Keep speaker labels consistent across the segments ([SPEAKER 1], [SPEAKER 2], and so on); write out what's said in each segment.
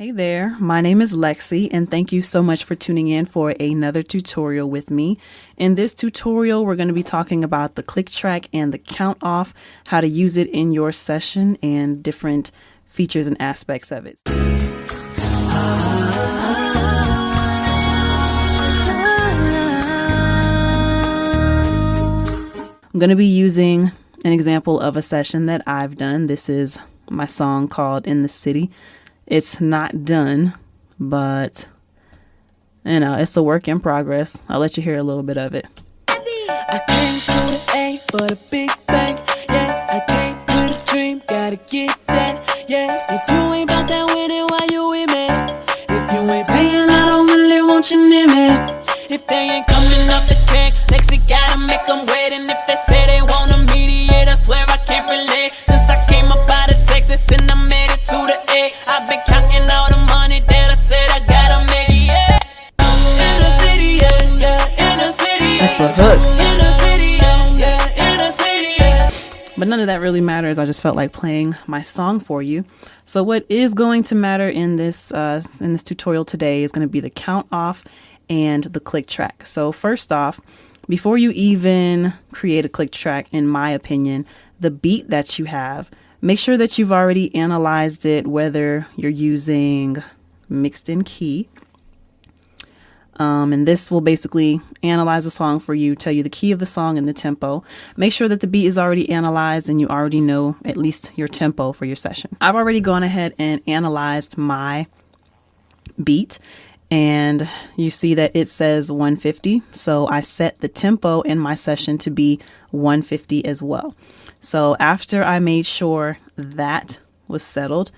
[SPEAKER 1] Hey there, my name is LexC and thank you so much for tuning in for another tutorial with me. In this tutorial, we're going to be talking about the click track and the count off, how to use it in your session and different features and aspects of it. I'm going to be using an example of a session that I've done. This is my song called In the City. It's not done, but you know, it's a work in progress. I'll let you hear a little bit of it.
[SPEAKER 2] I came to the A for the big bang. Yeah, I came with a dream, gotta get that. Yeah, if you ain't about that with it, why you with me? If you ain't paying, I don't really want you near me. If they ain't coming off the cake, LexC gotta make them wait. And if they say they want a mediate, I swear I can't relate. Since I came up out of Texas and I made it to the A, I've been counting all the money that I said I gotta make it, yeah. In the city, yeah, yeah, in the city, yeah.
[SPEAKER 1] That's the hook.
[SPEAKER 2] In the city, yeah, yeah, in the city, yeah.
[SPEAKER 1] But none of that really matters. I just felt like playing my song for you. So what is going to matter in this tutorial today is going to be the count off and the click track. So first off, before you even create a click track, in my opinion, the beat that you have, make sure that you've already analyzed it, whether you're using mixed in key. And this will basically analyze the song for you, tell you the key of the song and the tempo. Make sure that the beat is already analyzed and you already know at least your tempo for your session. I've already gone ahead and analyzed my beat, and you see that it says 150. So I set the tempo in my session to be 150 as well. So after I made sure that was settled,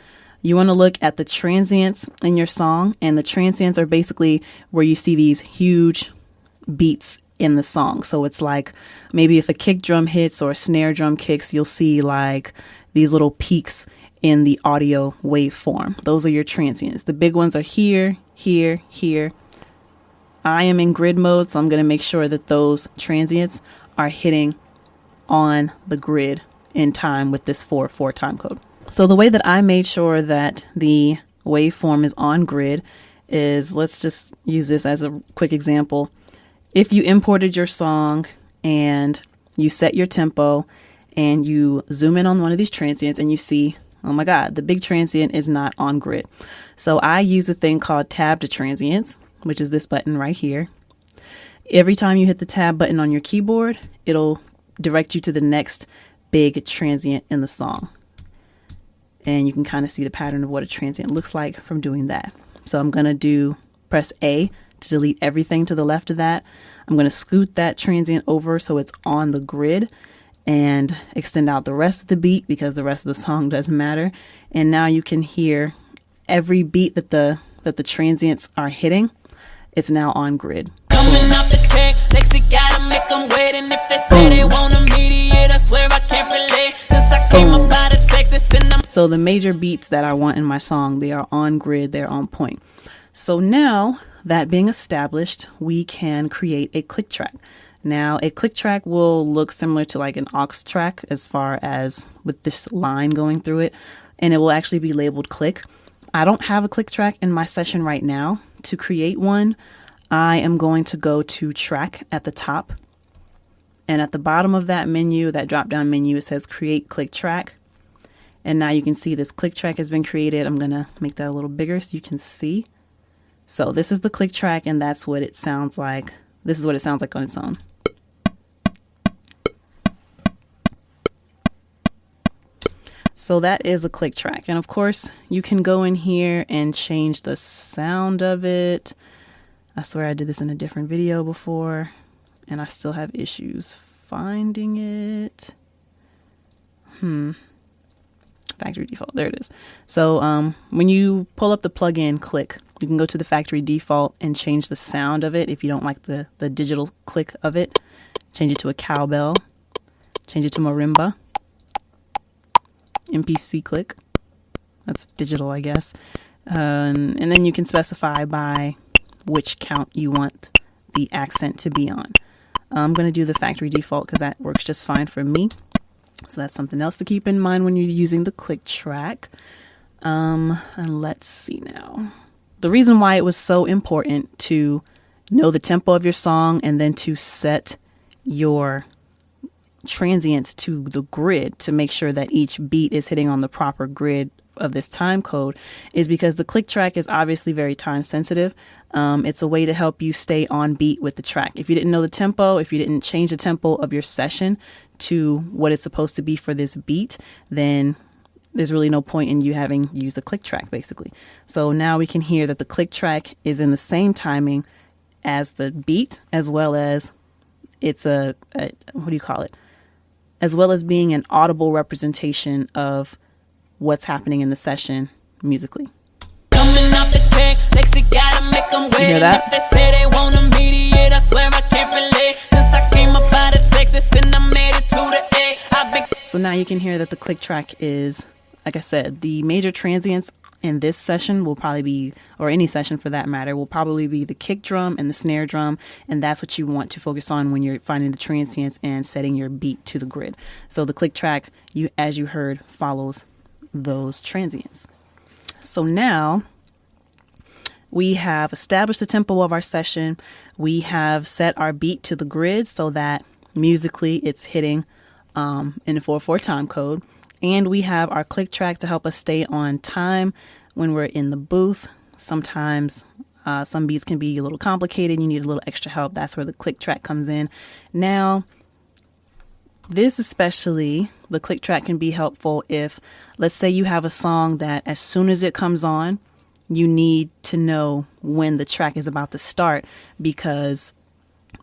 [SPEAKER 1] you want to look at the transients in your song. And the transients are basically where you see these huge beats in the song. So it's like maybe if a kick drum hits or a snare drum kicks, you'll see like these little peaks in the audio waveform. Those are your transients. The big ones are here, here, here. I am in grid mode, so I'm going to make sure that those transients are hitting on the grid in time with this 4/4 time code. So the way that I made sure that the waveform is on grid is, let's just use this as a quick example. If you imported your song and you set your tempo and you zoom in on one of these transients and you see, oh my God, the big transient is not on grid. So I use a thing called tab to transients, which is this button right here. Every time you hit the tab button on your keyboard, it'll direct you to the next big transient in the song. And you can kind of see the pattern of what a transient looks like from doing that. So I'm going to press A to delete everything to the left of that. I'm going to scoot that transient over so it's on the grid and extend out the rest of the beat because the rest of the song doesn't matter. And now you can hear every beat that the transients are hitting. It's now on grid.
[SPEAKER 2] Coming off the cake, LexC gotta make them wait. And if they say they want a mediate, I swear I can't relate. Since I came up out of Texas and I'm...
[SPEAKER 1] So the major beats that I want in my song, they are on grid, they're on point. So now, that being established, we can create a click track. Now, a click track will look similar to like an aux track as far as with this line going through it, and it will actually be labeled click. I don't have a click track in my session right now. To create one, I am going to go to track at the top, and at the bottom of that menu, that drop down menu, it says create click track. And now you can see this click track has been created. I'm going to make that a little bigger so you can see. So this is the click track, and that's what it sounds like. This is what it sounds like on its own. So that is a click track. And of course, you can go in here and change the sound of it. I swear I did this in a different video before, and I still have issues finding it. Factory default. There it is. So when you pull up the plugin click, you can go to the factory default and change the sound of it. If you don't like the digital click of it, change it to a cowbell, change it to marimba, MPC click. That's digital, I guess. And then you can specify by which count you want the accent to be on. I'm going to do the factory default because that works just fine for me. So that's something else to keep in mind when you're using the click track. And let's see now. The reason why it was so important to know the tempo of your song and then to set your transients to the grid to make sure that each beat is hitting on the proper grid of this time code is because the click track is obviously very time sensitive. It's a way to help you stay on beat with the track. If you didn't know the tempo, if you didn't change the tempo of your session to what it's supposed to be for this beat, then there's really no point in you having used the click track, basically. So now we can hear that the click track is in the same timing as the beat, as well as it's what do you call it? As well as being an audible representation of what's happening in the session musically.
[SPEAKER 2] Coming off the cake, LexC gotta make them wait.
[SPEAKER 1] You hear that?
[SPEAKER 2] If they say they want to mediate, I swear I can't relate. Since I came up out of Texas and I made it to the A, I've been...
[SPEAKER 1] So now you can hear that the click track is, like I said, the major transients in this session will probably be, or any session for that matter, will probably be the kick drum and the snare drum. And that's what you want to focus on when you're finding the transients and setting your beat to the grid. So the click track, as you heard, follows those transients. So now we have established the tempo of our session. We have set our beat to the grid so that musically it's hitting in the 4/4 time code. And we have our click track to help us stay on time when we're in the booth. Sometimes some beats can be a little complicated. You need a little extra help. That's where the click track comes in. Now, this especially, the click track can be helpful if, let's say you have a song that as soon as it comes on, you need to know when the track is about to start, because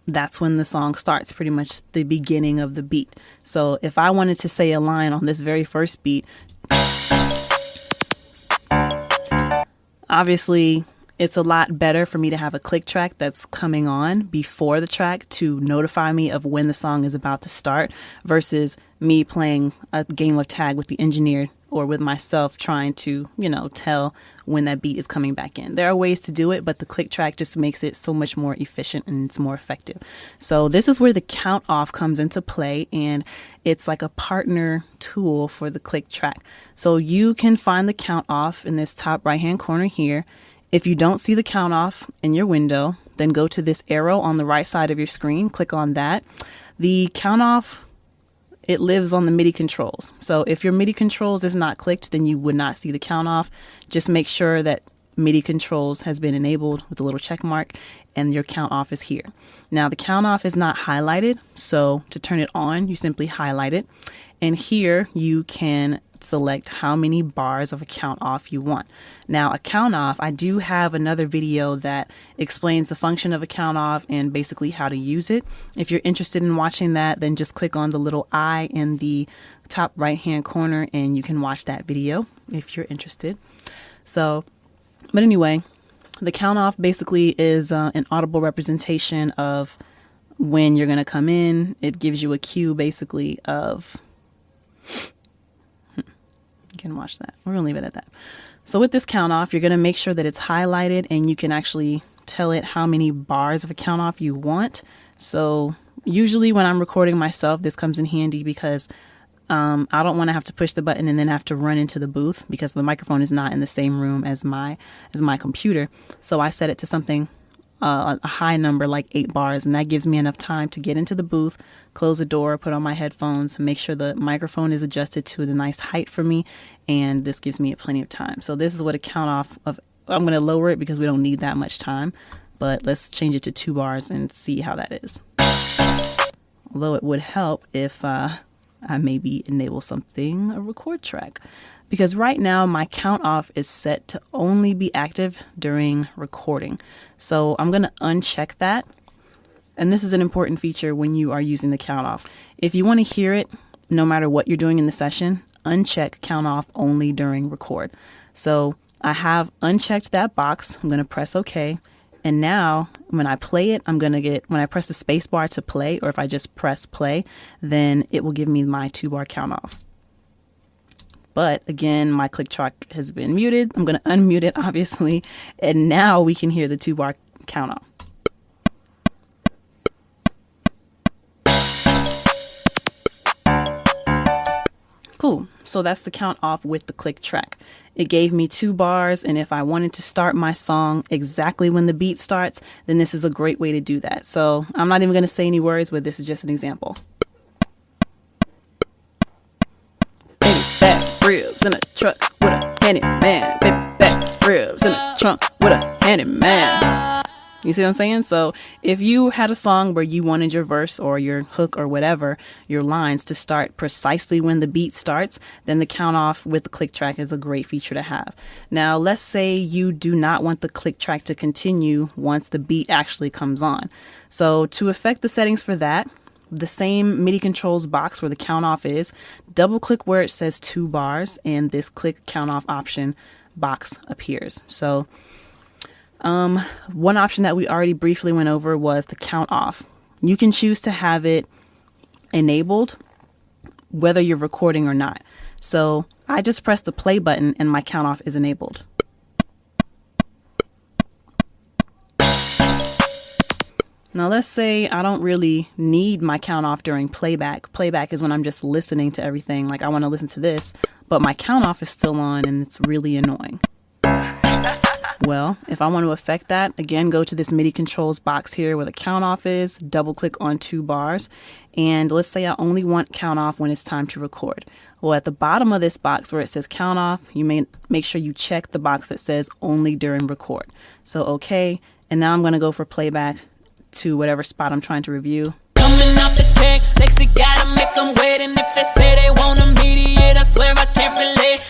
[SPEAKER 1] that's when the song starts, pretty much the beginning of the beat. So if I wanted to say a line on this very first beat, obviously it's a lot better for me to have a click track that's coming on before the track to notify me of when the song is about to start, versus me playing a game of tag with the engineer or with myself trying to, tell when that beat is coming back in. There are ways to do it, but the click track just makes it so much more efficient and it's more effective. So this is where the count off comes into play, and it's like a partner tool for the click track. So you can find the count off in this top right hand corner here. If you don't see the count off in your window, then go to this arrow on the right side of your screen, click on that. The count off, it lives on the MIDI controls. So if your MIDI controls is not clicked, then you would not see the count off. Just make sure that MIDI controls has been enabled with a little check mark and your count off is here. Now the count off is not highlighted. So to turn it on, you simply highlight it. And here you can select how many bars of a count off you want. Now a count off, I do have another video that explains the function of a count off and basically how to use it. If you're interested in watching that, then just click on the little eye in the top right hand corner and you can watch that video if you're interested. So, but anyway, the count off basically is an audible representation of when you're going to come in. It gives you a cue basically of... You can watch that. We're going to leave it at that. So with this count off, you're going to make sure that it's highlighted and you can actually tell it how many bars of a count off you want. So usually when I'm recording myself, this comes in handy because I don't want to have to push the button and then have to run into the booth because the microphone is not in the same room as my computer. So I set it to something a high number, like 8 bars, and that gives me enough time to get into the booth, close the door, put on my headphones, make sure the microphone is adjusted to the nice height for me, and this gives me plenty of time. So this is what a count off of. I'm going to lower it because we don't need that much time, but let's change it to 2 bars and see how that is. Although it would help if I maybe enable a record track, because right now my count off is set to only be active during recording. So I'm going to uncheck that. And this is an important feature when you are using the count off. If you want to hear it, no matter what you're doing in the session, uncheck count off only during record. So I have unchecked that box. I'm going to press OK. And now when I play it, when I press the space bar to play, or if I just press play, then it will give me my 2-bar count off. But again, my click track has been muted. I'm going to unmute it, obviously. And now we can hear the 2-bar count off. Cool. So that's the count off with the click track. It gave me 2 bars, and if I wanted to start my song exactly when the beat starts, then this is a great way to do that. So I'm not even going to say any words, but this is just an example. Baby back ribs in a truck with a handyman. Baby back ribs in a trunk with a handyman. You see what I'm saying? So if you had a song where you wanted your verse or your hook or whatever, your lines to start precisely when the beat starts, then the count off with the click track is a great feature to have. Now, let's say you do not want the click track to continue once the beat actually comes on. So to affect the settings for that, the same MIDI controls box where the count off is, double click where it says 2 bars and this click count off option box appears. So one option that we already briefly went over was the count off. You can choose to have it enabled whether you're recording or not. So I just press the play button and my count off is enabled. Now let's say I don't really need my count off during playback. Playback is when I'm just listening to everything. Like I want to listen to this, but my count off is still on and it's really annoying. Well, if I want to affect that, again, go to this MIDI controls box here where the count off is, double click on 2 bars. And let's say I only want count off when it's time to record. Well, at the bottom of this box where it says count off, you may make sure you check the box that says only during record. So, okay. And now I'm going to go for playback to whatever spot I'm trying to review.
[SPEAKER 2] Coming off the tech, LexC gotta make them wait. And if they say they want immediate, I swear I can't relate.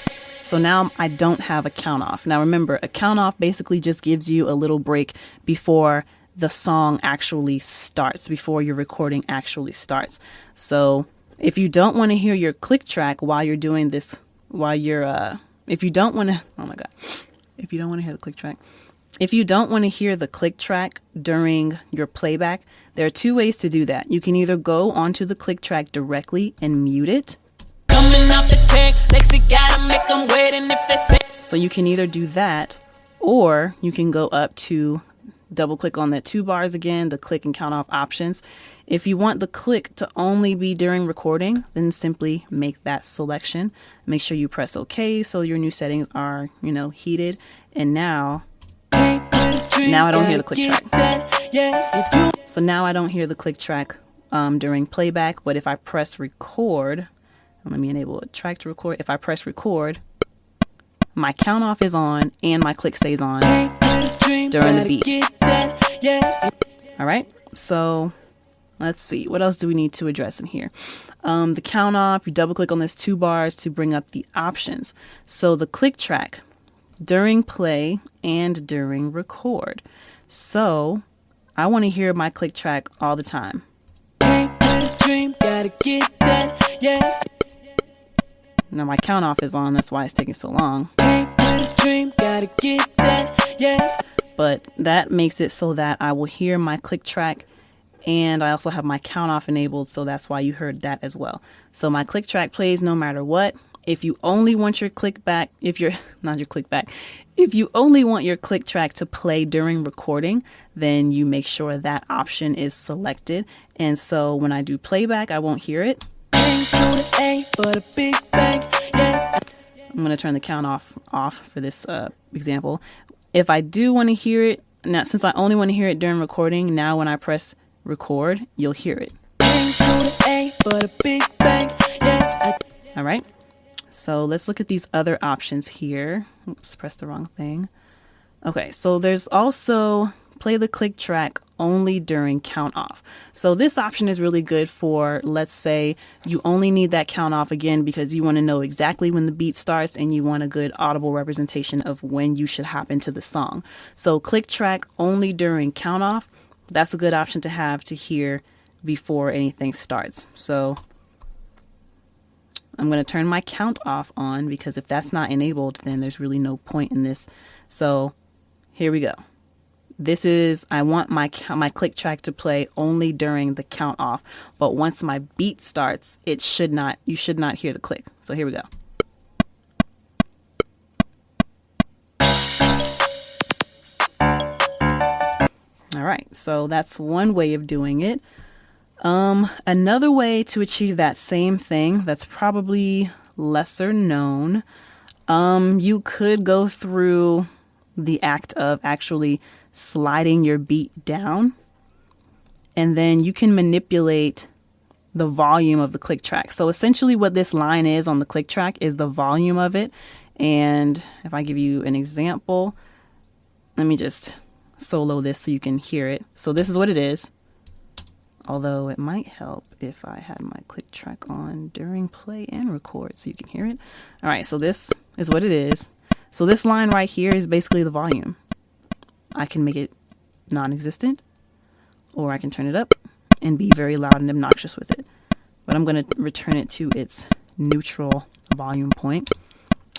[SPEAKER 1] So now I don't have a count off. Now remember, a count off basically just gives you a little break before the song actually starts, before your recording actually starts. So if you don't want to hear your click track while you're doing this, if you don't want to, oh my God, if you don't want to hear the click track, if you don't want to hear the click track during your playback, there are 2 ways to do that. You can either go onto the click track directly and mute it. So you can either do that, or you can go up to double click on that 2 bars again, the click and count off options. If you want the click to only be during recording, then simply make that selection. Make sure you press OK so your new settings are, heated. And now I don't hear the click track. So now I don't hear the click track during playback, but if I press record, let me enable a track to record. If I press record, my count off is on and my click stays on during the beat. All right. So let's see. What else do we need to address in here? The count off, you double click on this 2 bars to bring up the options. So the click track during play and during record. So I want to hear my click track all the time. Now my count off is on, that's why it's taking so long. But that makes it so that I will hear my click track, and I also have my count off enabled, so that's why you heard that as well. So my click track plays no matter what. If you only want your click back, if you only want your click track to play during recording, then you make sure that option is selected. And so when I do playback, I won't hear it. I'm going to turn the count off for this example. If I do want to hear it, now since I only want to hear it during recording, now when I press record, you'll hear it. All right. So let's look at these other options here. Oops, pressed the wrong thing. Okay, so there's also play the click track only during count off. So this option is really good for, let's say you only need that count off again because you want to know exactly when the beat starts and you want a good audible representation of when you should hop into the song. So click track only during count off, that's a good option to have to hear before anything starts. So I'm going to turn my count off on because if that's not enabled, then there's really no point in this. So here we go. This is, I want my click track to play only during the count off, but once my beat starts, you should not hear the click. So here we go. All right, so that's one way of doing it. Another way to achieve that same thing that's probably lesser known. You could go through the act of actually sliding your beat down, and then you can manipulate the volume of the click track. So essentially what this line is on the click track is the volume of it. And if I give you an example, let me just solo this so you can hear it. So this is what it is. Although it might help if I had my click track on during play and record so you can hear it. All right, so this is what it is. So this line right here is basically the volume. I can make it non-existent, or I can turn it up and be very loud and obnoxious with it. But I'm going to return it to its neutral volume point.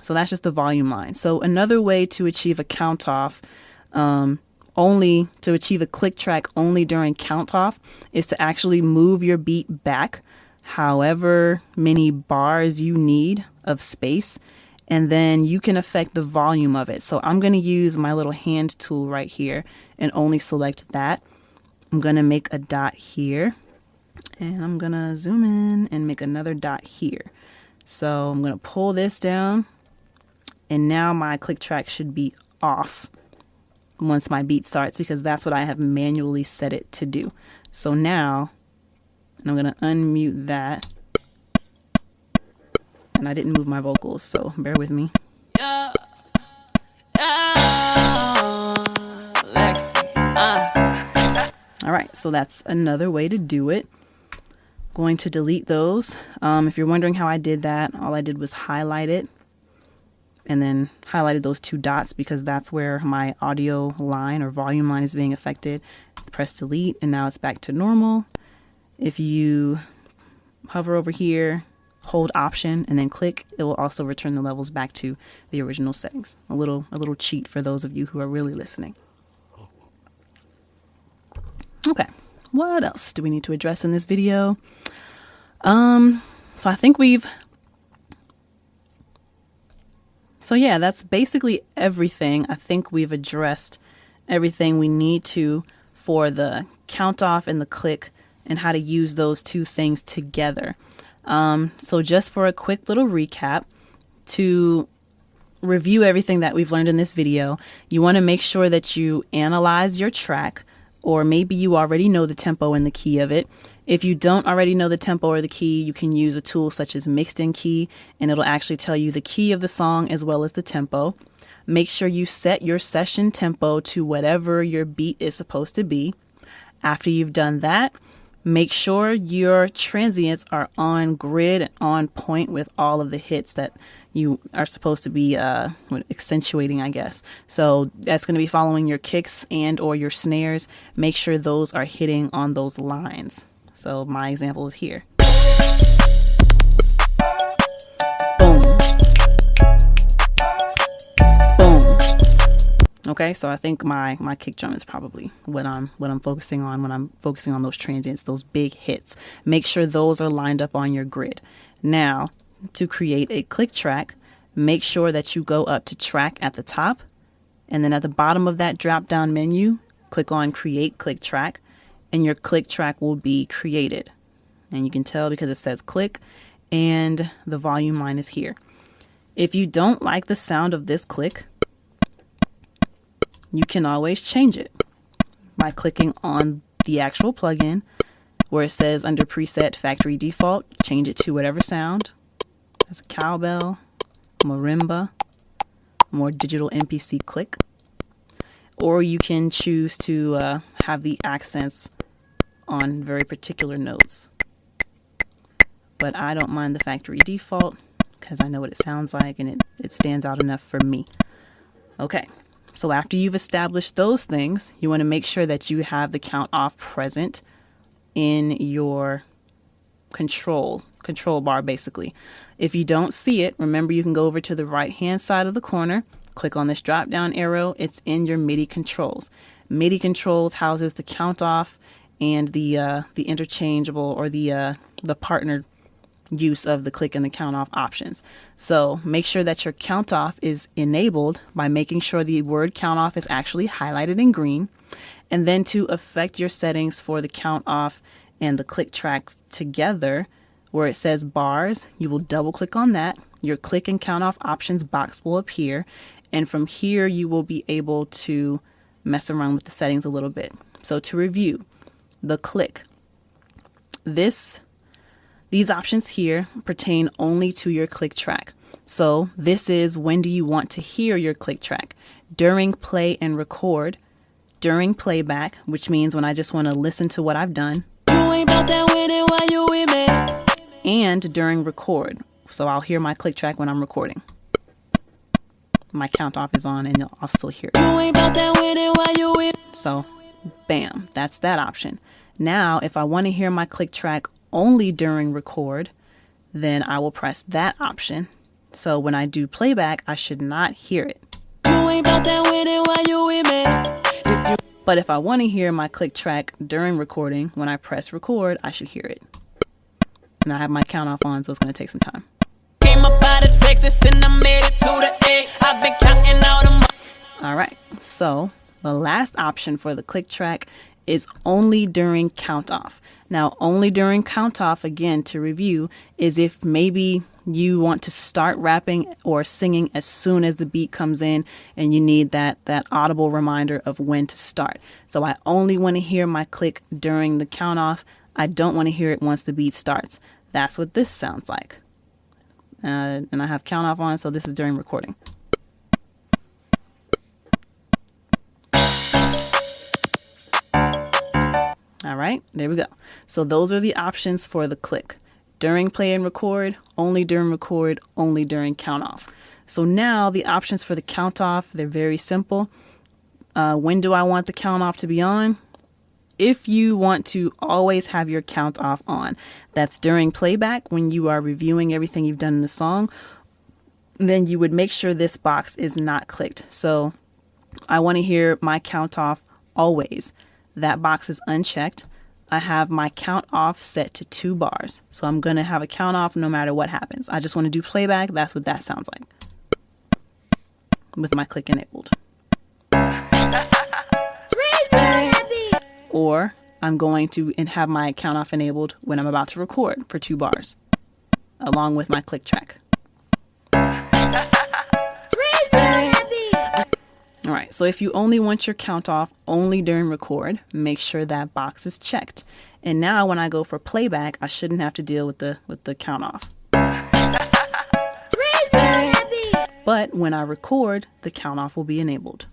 [SPEAKER 1] So that's just the volume line. So another way to achieve a count off, only to achieve a click track only during count off, is to actually move your beat back however many bars you need of space, and then you can affect the volume of it. So I'm going to use my little hand tool right here and only select that. I'm going to make a dot here, and I'm going to zoom in and make another dot here. So I'm going to pull this down, and now my click track should be off once my beat starts, because that's what I have manually set it to do. So now, and I'm going to unmute that, and I didn't move my vocals, so bear with me. All right, so that's another way to do it. Going to delete those. If you're wondering how I did that, all I did was highlight it and then highlighted those two dots because that's where my audio line or volume line is being affected. Press delete, and now it's back to normal. If you hover over here, hold option, and then click, it will also return the levels back to the original settings. A little cheat for those of you who are really listening. Okay, what else do we need to address in this video? So I think yeah, that's basically everything. I think we've addressed everything we need to for the count off and the click and how to use those two things together. So just for a quick little recap, to review everything that we've learned in this video, you want to make sure that you analyze your track, or maybe you already know the tempo and the key of it. If you don't already know the tempo or the key, you can use a tool such as Mixed in Key, and it'll actually tell you the key of the song as well as the tempo. Make sure you set your session tempo to whatever your beat is supposed to be. After you've done that, make sure your transients are on grid and on point with all of the hits that you are supposed to be accentuating, I guess. So that's going to be following your kicks and or your snares. Make sure those are hitting on those lines. So my example is here. Boom. Boom. Okay, so I think my kick drum is probably what I'm focusing on when I'm focusing on those transients, those big hits. Make sure those are lined up on your grid. Now, to create a click track, make sure that you go up to track at the top, and then at the bottom of that drop down menu, click on create click track, and your click track will be created. And you can tell because it says click and the volume line is here. If you don't like the sound of this click, you can always change it by clicking on the actual plugin where it says under preset factory default, change it to whatever sound. That's a cowbell, marimba, more digital MPC click. Or you can choose to have the accents on very particular notes. But I don't mind the factory default because I know what it sounds like and it stands out enough for me. Okay, so after you've established those things, you want to make sure that you have the count off present in your control bar, basically. If you don't see it, remember you can go over to the right hand side of the corner, click on this drop down arrow. It's in your MIDI controls. MIDI controls houses the count off and the interchangeable or the partnered use of the click and the count off options. So make sure that your count off is enabled by making sure the word count off is actually highlighted in green. And then to affect your settings for the count off and the click tracks together, where it says bars, you will double click on that. Your click and count off options box will appear. And from here, you will be able to mess around with the settings a little bit. So to review, the click. These options here pertain only to your click track. So this is when do you want to hear your click track? During play and record, during playback, which means when I just want to listen to what I've done, and during record. So I'll hear my click track when I'm recording. My count off is on and I'll still hear it. So bam, that's that option. Now, if I want to hear my click track only during record, then I will press that option. So when I do playback, I should not hear it. But if I want to hear my click track during recording, when I press record, I should hear it. And I have my count off on, so it's going to take some time. All right, so the last option for the click track is only during count off. Now, only during count off, again, to review, is if maybe you want to start rapping or singing as soon as the beat comes in and you need that audible reminder of when to start. So I only want to hear my click during the count off. I don't want to hear it once the beat starts. That's what this sounds like. And I have count off on, so this is during recording. All right, there we go. So those are the options for the click. During play and record, only during count off. So now the options for the count off, they're very simple. When do I want the count off to be on? If you want to always have your count off on, that's during playback when you are reviewing everything you've done in the song, then you would make sure this box is not clicked. So I want to hear my count off always. That box is unchecked. I have my count off set to 2 bars. So I'm going to have a count off no matter what happens. I just want to do playback. That's what that sounds like with my click enabled. Or I'm going to have my count off enabled when I'm about to record for 2 bars along with my click track. All right, so if you only want your count off only during record, make sure that box is checked. And now when I go for playback, I shouldn't have to deal with the count off. But when I record, the count off will be enabled.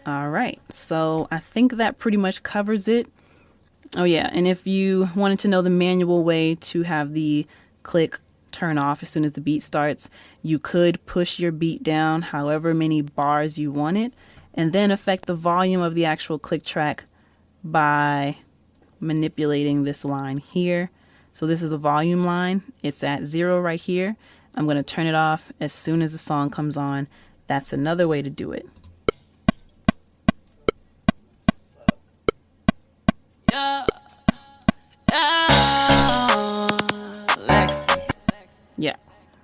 [SPEAKER 1] All right, so I think that pretty much covers it. Oh yeah, and if you wanted to know the manual way to have the click turn off as soon as the beat starts, you could push your beat down however many bars you wanted and then affect the volume of the actual click track by manipulating this line here. So this is the volume line. It's at 0 right here. I'm going to turn it off as soon as the song comes on. That's another way to do it. Yeah,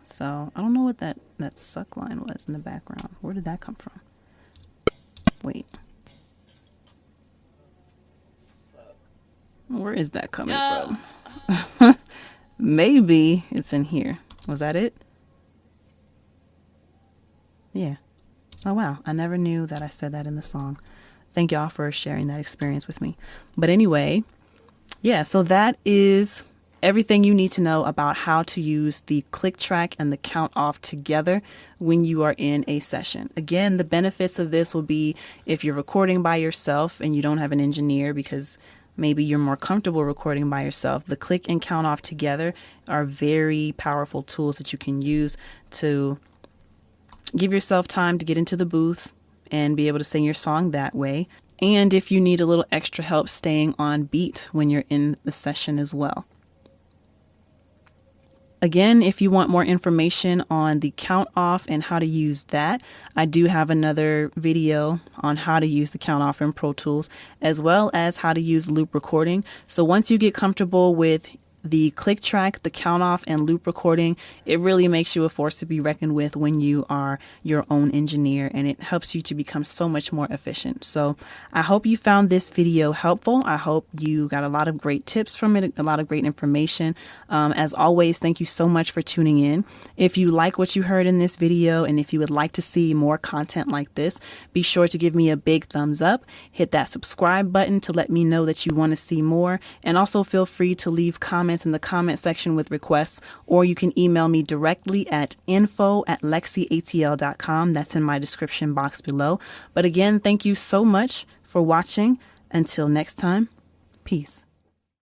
[SPEAKER 1] so I don't know what that suck line was in the background. Where did that come from? Wait. Where is that coming from? Maybe it's in here. Was that it? Yeah. Oh, wow. I never knew that I said that in the song. Thank y'all for sharing that experience with me. But anyway, yeah, so that is everything you need to know about how to use the click track and the count off together when you are in a session. Again, the benefits of this will be if you're recording by yourself and you don't have an engineer because maybe you're more comfortable recording by yourself. The click and count off together are very powerful tools that you can use to give yourself time to get into the booth and be able to sing your song that way. And if you need a little extra help staying on beat when you're in the session as well. Again, if you want more information on the count off and how to use that, I do have another video on how to use the count off in Pro Tools, as well as how to use loop recording. So once you get comfortable with the click track, the count off, and loop recording, it really makes you a force to be reckoned with when you are your own engineer, and it helps you to become so much more efficient. So I hope you found this video helpful. I hope you got a lot of great tips from it, a lot of great information. As always, thank you so much for tuning in. If you like what you heard in this video, and if you would like to see more content like this, be sure to give me a big thumbs up. Hit that subscribe button to let me know that you want to see more, and also feel free to leave comments in the comment section with requests, or you can email me directly at info@lexcatl.com. That's in my description box below. But again, thank you so much for watching. Until next time, peace.